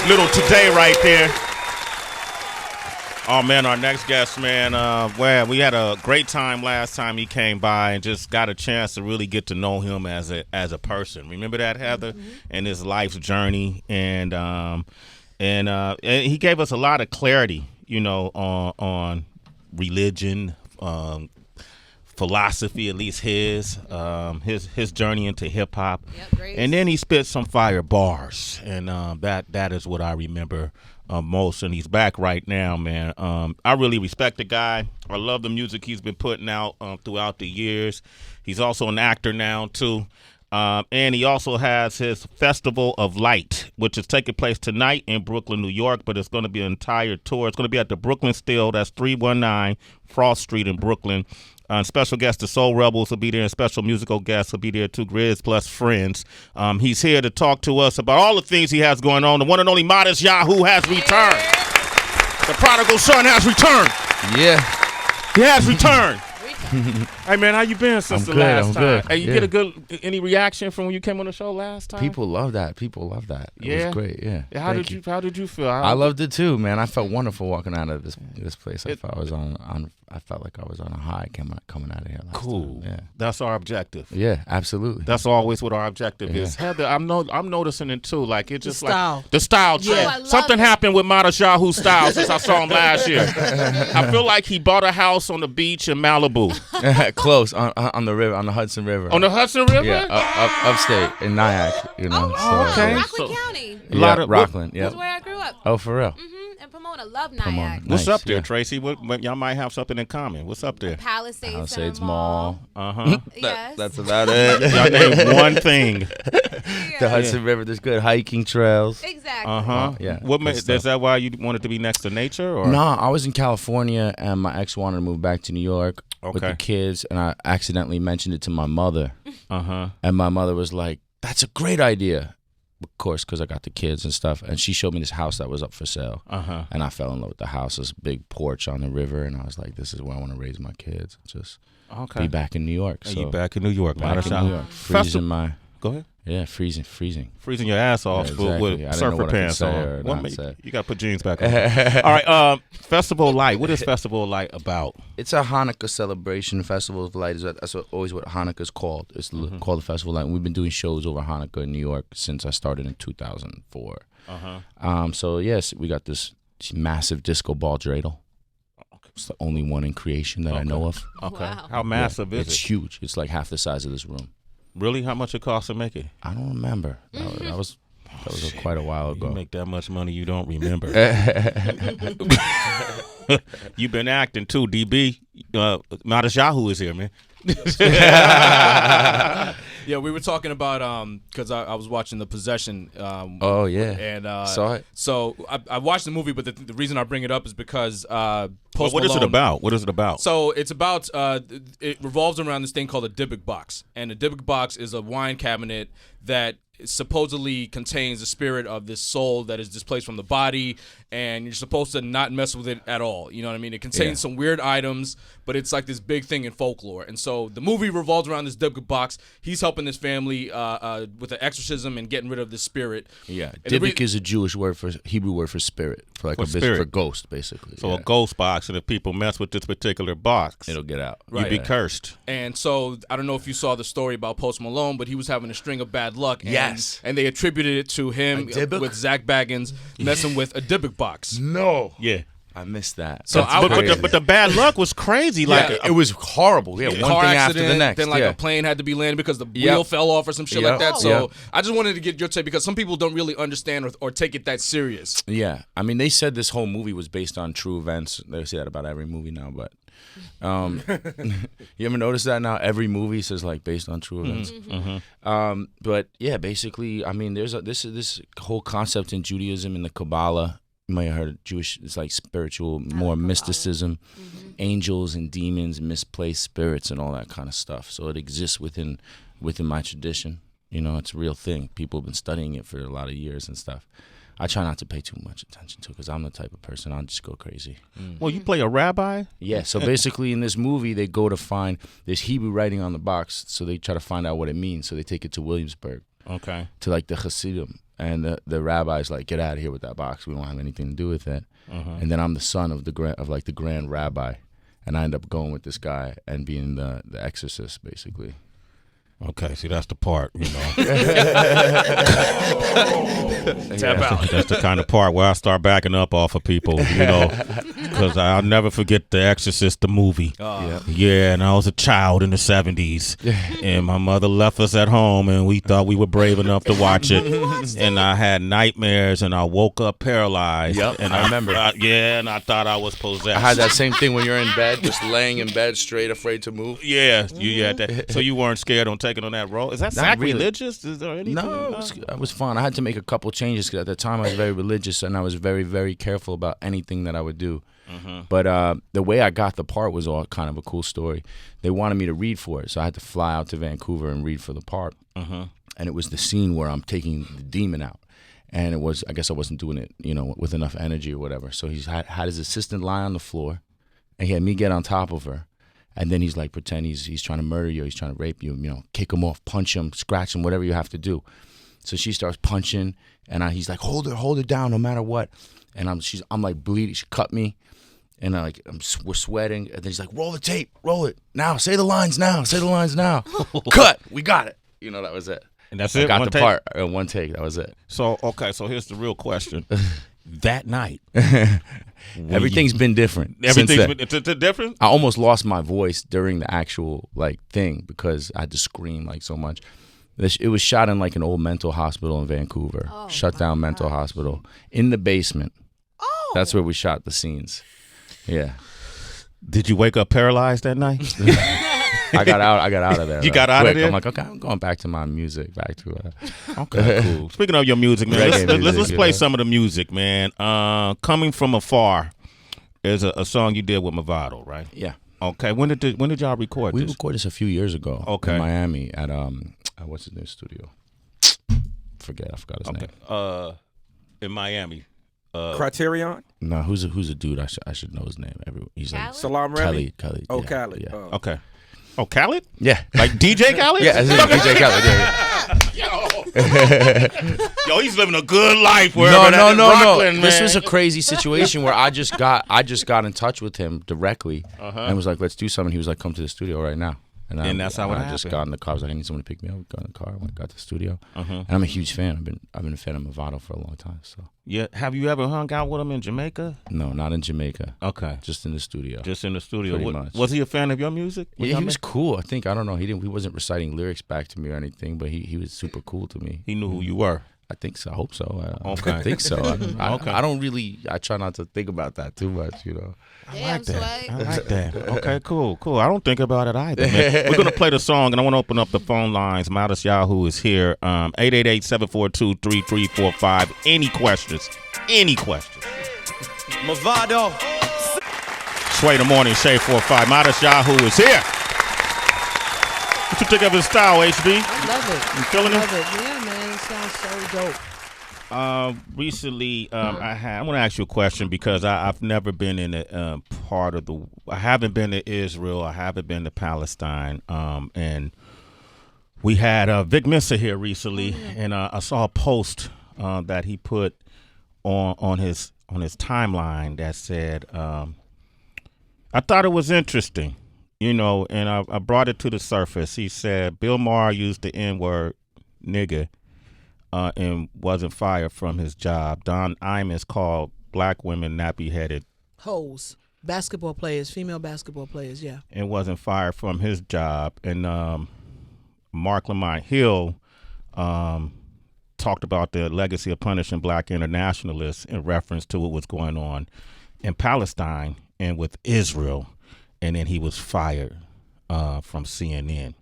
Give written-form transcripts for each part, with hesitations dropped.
Little today right there. Oh, man, our next guest, man, well, we had a great time last time he came by and just got a chance to really get to know him as a person. Remember that, Heather? Mm-hmm. And his life's journey. And he gave us a lot of clarity, you know, on religion, philosophy, at least his journey into hip hop. Yep, and then he spit some fire bars, and that is what I remember most. And he's back right now, man. I really respect the guy. I love the music he's been putting out throughout the years. He's also an actor now too. And he also has his Festival of Light, which is taking place tonight in Brooklyn, New York, but it's going to be an entire tour. It's going to be at the Brooklyn Still. That's 319 Frost Street in Brooklyn. Special guest, the Soul Rebels will be there, and special musical guests will be there too, Grizz plus friends. He's here to talk to us about all the things he has going on. The one and only Matisyahu has returned. The prodigal son has returned. Yeah. He has returned. Hey, man, how you been since the last time? Good. Hey, you get any reaction from when you came on the show last time? People love that. It was great. Yeah. How did you feel? I loved it too, man. I felt wonderful walking out of this place. I felt like I was on a high coming out of here. Cool. Yeah. That's our objective. Yeah, absolutely. That's always what our objective is. Heather, I'm noticing it too. Like it's just style. Like the style trend. Yeah, something happened with Matisyahu's style since I saw him last year. I feel like he bought a house on the beach in Malibu. Close on the river, on the Hudson River. On the Hudson River? Yeah, upstate in Nyack. You know. Okay. Rockland County. Rockland. Yeah. That's where I grew up. Oh, for real. And Pomona, love Nyack. What's up there, Tracy? What y'all might have something in common. What's up there? Palisades Mall. Yes. That's about it. Y'all name one thing. The Hudson River. There's good hiking trails. Exactly. Yeah. Is that why you wanted to be next to nature? Or? No, I was in California, and my ex wanted to move back to New York with the kids, and I accidentally mentioned it to my mother. And my mother was like, "That's a great idea." Of course, because I got the kids and stuff, and she showed me this house that was up for sale, and I fell in love with the house. This big porch on the river, and I was like, "This is where I want to raise my kids." Just be back in New York. So you back in New York, back in New York, freezing my. Go ahead. Yeah, freezing Your ass off with surfer pants on. You got to put jeans back on. All right, Festival of Light. What is Festival of Light about? It's a Hanukkah celebration. Festival of Light that's always what Hanukkah's called. It's called the Festival of Light. And we've been doing shows over Hanukkah in New York since I started in 2004. So yes, we got this massive disco ball dreidel. It's the only one in creation that I know of. Okay. Wow. How massive is it? It's huge. It's like half the size of this room. Really? How much it cost to make it? I don't remember. That was quite a while ago. You make that much money, you don't remember. You've been acting too, DB. Matisyahu is here, man. Yeah, we were talking about because I was watching The Possession. Oh yeah, and saw it. So I watched the movie, but the reason I bring it up is because what is it about? What is it about? So it's about it revolves around this thing called a Dybbuk box, and a Dybbuk box is a wine cabinet that supposedly contains the spirit of this soul that is displaced from the body, and you're supposed to not mess with it at all. You know what I mean? It contains some weird items, but it's like this big thing in folklore. And so the movie revolves around this Dybbuk box. He's helping this family with an exorcism and getting rid of this spirit. Yeah, Dybbuk is a Jewish word Hebrew word for spirit, for ghost, basically. So a ghost box, and if people mess with this particular box, it'll get out. You'd be cursed. And so I don't know if you saw the story about Post Malone, but he was having a string of bad luck. And they attributed it to him with Zach Baggins messing with a Dybbuk box. No. Yeah. I missed that. So but the bad luck was crazy. Like it was horrible. Yeah, one car thing accident, after the next. Then a plane had to be landed because the wheel fell off or some shit like that. So I just wanted to get your take because some people don't really understand or take it that serious. Yeah, I mean they said this whole movie was based on true events. They say that about every movie now, but you ever notice that now? Every movie says like based on true events. But yeah, basically, I mean, there's this whole concept in Judaism in the Kabbalah. You might have heard of Jewish. It's like spiritual, more mysticism, angels and demons, misplaced spirits, and all that kind of stuff. So it exists within my tradition. You know, it's a real thing. People have been studying it for a lot of years and stuff. I try not to pay too much attention to it because I'm the type of person, I'll just go crazy. Well, you play a rabbi? Yeah, so basically in this movie, they go to find, there's Hebrew writing on the box, so they try to find out what it means. So they take it to Williamsburg. Okay. To like the Hasidim. And the rabbi's like, get out of here with that box. We don't have anything to do with it. And then I'm the son of the grand rabbi. And I end up going with this guy and being the exorcist, basically. Okay, see, that's the part, you know. Tap out. That's the kind of part where I start backing up off of people, you know, because I'll never forget The Exorcist, the movie. Yeah, and I was a child in the 70s, and my mother left us at home, and we thought we were brave enough to watch it, and I had nightmares, and I woke up paralyzed. Yep, and I remember. And I thought I was possessed. I had that same thing when you're in bed, just laying in bed straight, afraid to move. Yeah, you had that. So you weren't scared on taking on that role? Is that sacrilegious? Is there anything? No, it was fun. I had to make a couple changes because at the time I was very religious and I was very, very careful about anything that I would do. But the way I got the part was all kind of a cool story. They wanted me to read for it, so I had to fly out to Vancouver and read for the part. And it was the scene where I'm taking the demon out. And it was, I guess I wasn't doing it, you know, with enough energy or whatever. So he had his assistant lie on the floor, and he had me get on top of her. And then he's like, pretend he's trying to murder you, he's trying to rape you, you know, kick him off, punch him, scratch him, whatever you have to do. So she starts punching, and he's like, hold her down, no matter what. And I'm like bleeding. She cut me, and we're sweating. And then he's like, roll the tape, roll it now. Say the lines now. Cut. We got it. You know, that was it. And that's I it. got One the take? part in one take. That was it. So okay, so here's the real question. That night, everything's been different. It's different. I almost lost my voice during the actual thing because I had to scream so much. It was shot in an old mental hospital in Vancouver, shut down mental hospital in the basement. Oh, that's where we shot the scenes. Yeah. Did you wake up paralyzed that night? I got out of there. You got out of there? I'm like, okay, I'm going back to my music, Okay, cool. Speaking of your music, man, let's play some of the music, man. Coming From Afar is a song you did with Movado, right? Yeah. Okay. When did y'all record this? We recorded this a few years ago. Okay. In Miami at what's his name studio? I forgot his name. In Miami. Criterion? No, who's a dude? I should know his name. He's like Salam Remy? Khalid. Oh, yeah, Khalid. Yeah. Oh. Okay. Oh, Khalid? Yeah. Like DJ Khalid? Yeah, DJ Khalid. Yeah. Yo, he's living a good life wherever No. Brooklyn, This man. was a crazy situation where I just got in touch with him directly and was like, let's do something. He was like, come to the studio right now. And that's how it happened. I just got in the car. I was like, I need someone to pick me up. Got in the car. Got to the studio. And I'm a huge fan. I've been a fan of Movado for a long time. So yeah. Have you ever hung out with him in Jamaica? No, not in Jamaica. Okay. Just in the studio. Just in the studio. Pretty much. Was he a fan of your music? Yeah, he was cool. I think, I don't know. He wasn't reciting lyrics back to me or anything, but he was super cool to me. He knew who you were. I think so. I hope so. Okay. I think so. Okay. I don't really. I try not to think about that too much. You know. Damn, Sway. I like that. Okay, cool. I don't think about it either, man. We're gonna play the song, and I want to open up the phone lines. Matisyahu is here. 888-742-3345. Any questions? Movado. Sway the Morning, Shade 45. Matisyahu is here. What you think of his style, HB? I love it. You feeling it? Love it. Yeah, man. It sounds so dope. Recently, I want to ask you a question because I've never been in a part of the. I haven't been to Israel. I haven't been to Palestine. And we had Vic Mensa here recently, and I saw a post that he put on his timeline that said, I thought it was interesting, you know, and I brought it to the surface. He said Bill Maher used the N-word, nigga. And wasn't fired from his job. Don Imus called black women nappy-headed Hoes. Basketball players, female basketball players, yeah. and wasn't fired from his job. And Mark Lamont Hill talked about the legacy of punishing black internationalists in reference to what was going on in Palestine and with Israel. And then he was fired from CNN.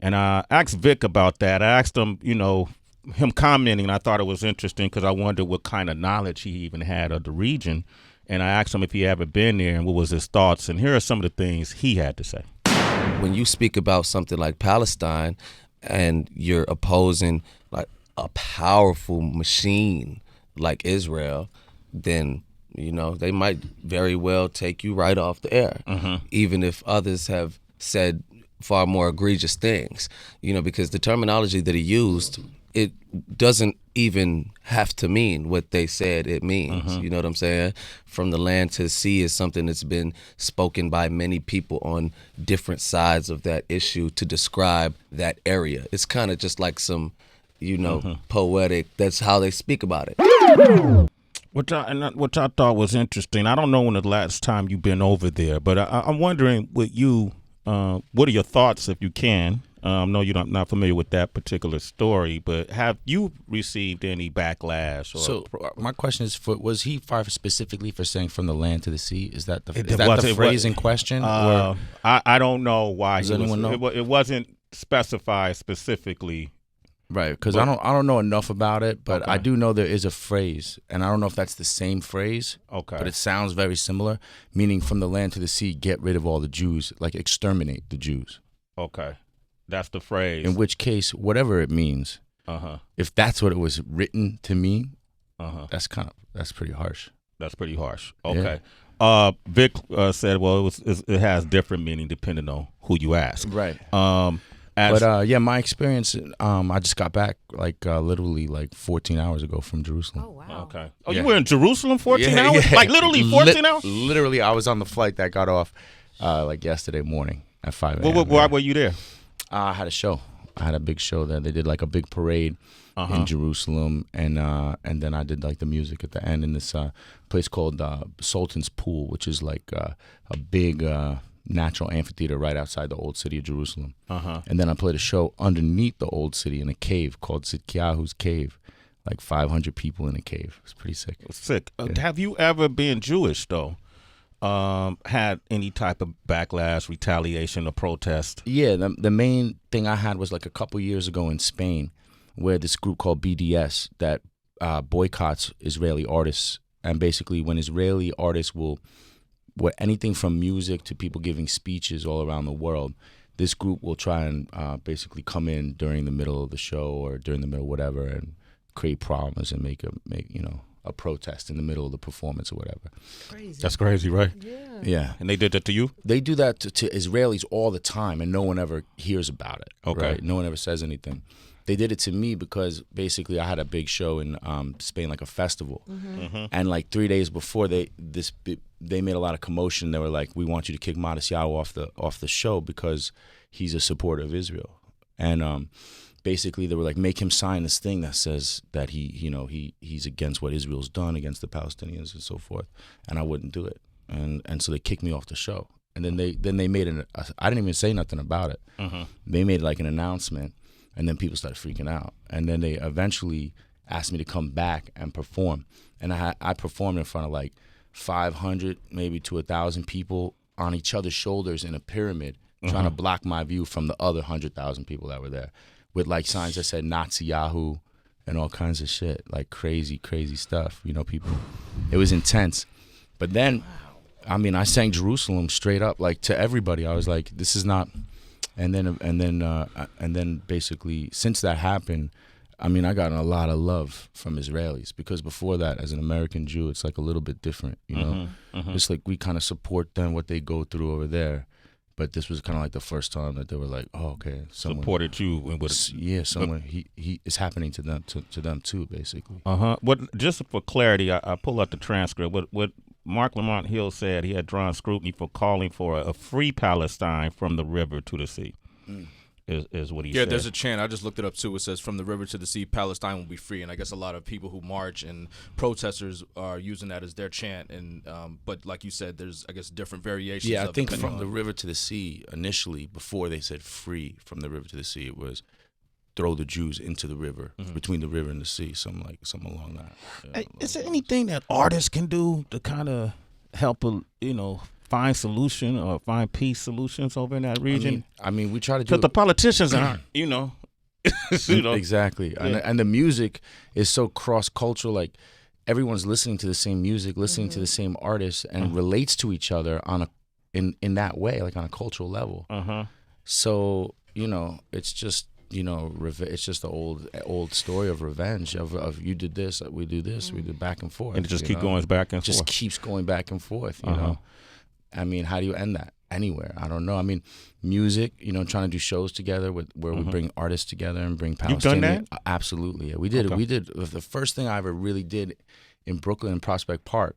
And I asked Vic about that. I asked him, you know, him commenting, and I thought it was interesting because I wondered what kind of knowledge he even had of the region. And I asked him if he ever been there and what was his thoughts. And here are some of the things he had to say. When you speak about something like Palestine and you're opposing like a powerful machine like Israel, then, you know, they might very well take you right off the air, even if others have said far more egregious things, you know, because the terminology that he used it doesn't even have to mean what they said it means. You know what I'm saying? From the land to the sea is something that's been spoken by many people on different sides of that issue to describe that area. It's kind of just like some, poetic, that's how they speak about it. Which I thought was interesting. I don't know when the last time you've been over there, but I'm wondering with you, what are your thoughts, if you can? I know you're not familiar with that particular story, but have you received any backlash? So my question is, was he fired specifically for saying "from the land to the sea"? Is that the phrase in question? Or I don't know why. Does anyone know? It wasn't specified specifically. Right, because I don't know enough about it, but I do know there is a phrase, and I don't know if that's the same phrase. Okay, but it sounds very similar, meaning "from the land to the sea, get rid of all the Jews, like exterminate the Jews." Okay. That's the phrase. In which case, whatever it means, if that's what it was written to mean, that's pretty harsh. That's pretty harsh. Okay. Yeah. Vic said, well, it has different meaning depending on who you ask. Right. My experience, I just got back literally 14 hours ago from Jerusalem. Oh, wow. Okay. Oh, you were in Jerusalem 14 hours? Like literally 14 hours? Literally, I was on the flight that got off yesterday morning at 5 a.m. Why were you there? I had a show. I had a big show there. They did a big parade in Jerusalem, and then I did the music at the end in this place called Sultan's Pool, which is a big natural amphitheater right outside the old city of Jerusalem. And then I played a show underneath the old city in a cave called Matisyahu's Cave, 500 people in a cave. It's pretty sick. Sick. Have you ever been Jewish though? Had any type of backlash, retaliation, or protest? Yeah, the main thing I had was a couple years ago in Spain, where this group called BDS that boycotts Israeli artists, and basically when Israeli artists anything from music to people giving speeches all around the world, this group will try and basically come in during the middle of the show or during the middle of whatever and create problems and make a protest in the middle of the performance or whatever. Crazy. That's crazy, right? Yeah. And they did that to you? They do that to Israelis all the time, and no one ever hears about it. Okay. Right? No one ever says anything. They did it to me because basically I had a big show in Spain, a festival. And 3 days before they made a lot of commotion. They were like, we want you to kick Matisyahu off the show because he's a supporter of Israel. And basically they were like, make him sign this thing that says that he's against what Israel's done against the Palestinians and so forth. And I wouldn't do it. And so they kicked me off the show. And then they made I didn't even say nothing about it. They made an announcement, and then people started freaking out. And then they eventually asked me to come back and perform. And I performed in front of 500 maybe to 1,000 people on each other's shoulders in a pyramid, trying to block my view from the other 100,000 people that were there, with signs that said Nazi-Yahoo and all kinds of shit, crazy stuff. People. It was intense. But then, I sang Jerusalem straight up, to everybody. I was like, this is not. And then basically, since that happened, I got a lot of love from Israelis, because before that, as an American Jew, it's a little bit different, It's we kind of support them, what they go through over there. But this was kind of the first time that they were like, oh, okay, someone supported you. Someone he it's happening to them too, basically. What? Just for clarity, I pull up the transcript. What Mark Lamont Hill said, he had drawn scrutiny for calling for a free Palestine from the river to the sea. Is what he said. Yeah, there's a chant. I just looked it up too. It says, "From the river to the sea, Palestine will be free." And I guess a lot of people who march and protesters are using that as their chant. And but like you said, there's different variations. Yeah, I think from the river to the sea initially, before they said free from the river to the sea, it was throw the Jews into the river, between the river and the sea, something along that. Hey, is there anything that artists can do to kind of help find solution or find peace solutions over in that region? We try to do, because the politicians aren't, Exactly. Yeah. And the music is so cross-cultural. Everyone's listening to the same music, listening to the same artists, and relates to each other in that way, on a cultural level. So it's just it's just the old story of revenge of you did this, we do this, we do back and forth, and it just keep going back and forth. Just keeps going back and forth. You know, how do you end that? anywhere. I don't know. I mean, music, trying to do shows together where we bring artists together and bring Palestinian. You've done that? Absolutely. Yeah, we did. Okay. We did. The first thing I ever really did in Brooklyn and Prospect Park,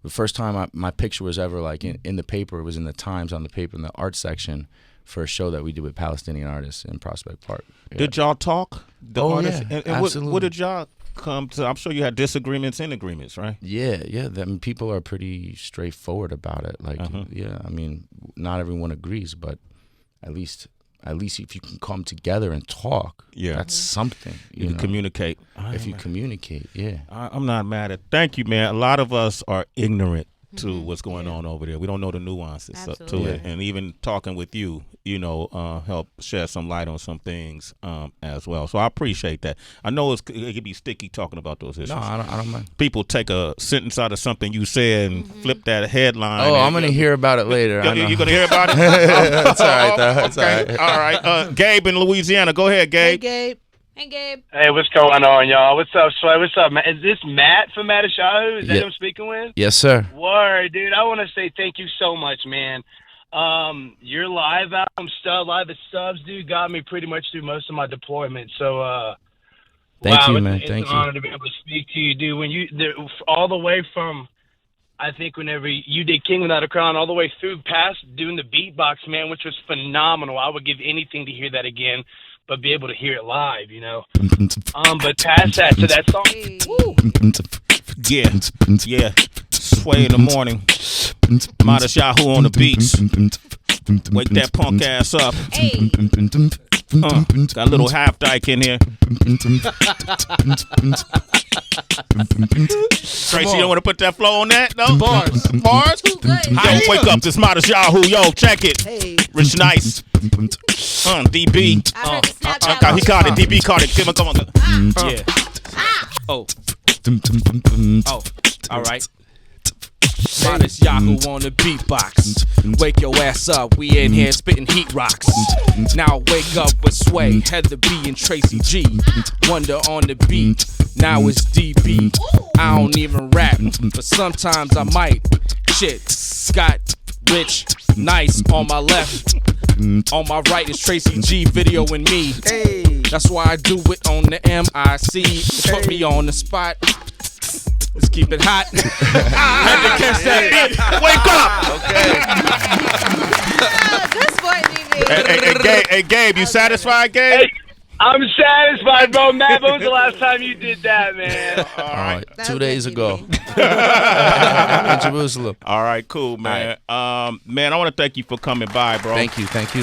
the first time my picture was ever like in the paper, it was in the Times on the paper in the art section for a show that we did with Palestinian artists in Prospect Park. Yeah. Did y'all talk? The artists? Yeah, And absolutely. what did y'all come to? I'm sure you had disagreements and agreements, right? Yeah. I mean, people are pretty straightforward about it. Like, yeah, I mean, not everyone agrees, but at least if you can come together and talk, that's something. You can communicate. If you communicate, yeah. I'm not mad at. Thank you, man. A lot of us are ignorant to what's going on over there. We don't know the nuances to it, and even talking with you, help shed some light on some things as well. So I appreciate that. I know it can be sticky talking about those issues. No, I don't mind. People take a sentence out of something you said and flip that headline. Oh, I'm gonna hear about it later. You're gonna hear about it? That's all right, though. That's okay. All right. Gabe in Louisiana. Go ahead, Gabe. Hey, Gabe. Hey, Gabe. Hey, what's going on, y'all? What's up, Sway? What's up, man? Is this Matt from Matisyahu? Is that who I'm speaking with? Yes, sir. Word, dude. I want to say thank you so much, man. Your live album, Live at Subs, dude, got me pretty much through most of my deployment. So, Thank you, man. It's Thank an honor to be able to speak to you, dude. When all the way from, I think whenever you did King Without a Crown, all the way through past doing the beatbox, man, which was phenomenal. I would give anything to hear that again, but be able to hear it live, But past that to that song. Yeah. Sway in the morning. Matisyahu on the beats. Wake that punk ass up. Hey. Got a little half dyke in here. Tracy, you don't want to put that flow on that? No? Bars. Yo, wake up. This Matisyahu. Yo, check it. Hey. Rich Nice. DB. I heard the Snapchat. He caught it. DB caught it. Come on. Yeah. Oh. All right. Matisyahu on the beatbox. Wake your ass up, we in here spitting heat rocks. Now wake up with Sway, Heather B and Tracy G. Wonder on the beat, now it's DB. I don't even rap, but sometimes I might. Shit, Scott, Rich, Nice on my left. On my right is Tracy G videoing me. That's why I do it on the MIC. Put me on the spot. Let's keep it hot. Had to catch that beat. Good Wake up! sport, DB. Hey, Gabe, you satisfied, Gabe? Hey, I'm satisfied, bro. Matt, when was the last time you did that, man? All right. 2 days good, ago. In Jerusalem. All right, cool, man. Man, I want to thank you for coming by, bro. Thank you. Thanks for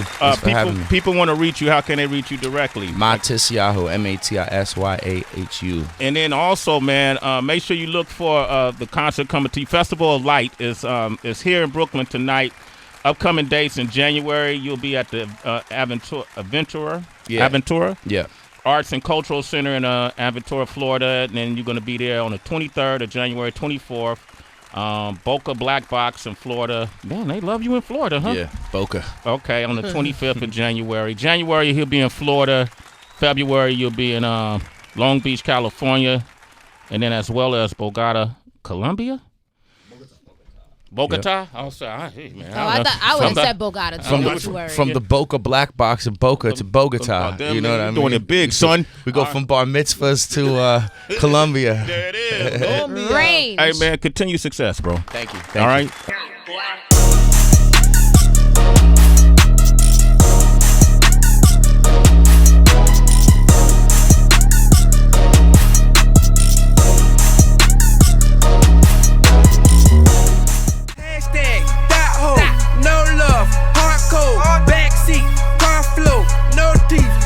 having me. People want to reach you. How can they reach you directly? Matisyahu, Matisyahu. And then also, man, make sure you look for the concert coming to you. Festival of Light is here in Brooklyn tonight. Upcoming dates in January, you'll be at the Aventura. Yeah. Arts and Cultural Center in Aventura, Florida. And then you're going to be there on the 23rd of January, 24th. Boca Black Box in Florida. Man, they love you in Florida, huh? Yeah, Boca. Okay, on the 25th of January. January, he'll be in Florida. February, you'll be in Long Beach, California. And then as well as Bogota, Colombia? Bogota? Yep. Oh, sorry. Hey, man. I thought I would have said Bogota too. From the Boca Black Box in Boca to Bogota. You know what I mean? Doing it big, son. We go from bar mitzvahs to Colombia. There it is. Range. Hey, man, continue success, bro. Thank you. All right? No love, hardcore, backseat, car flow, no teeth.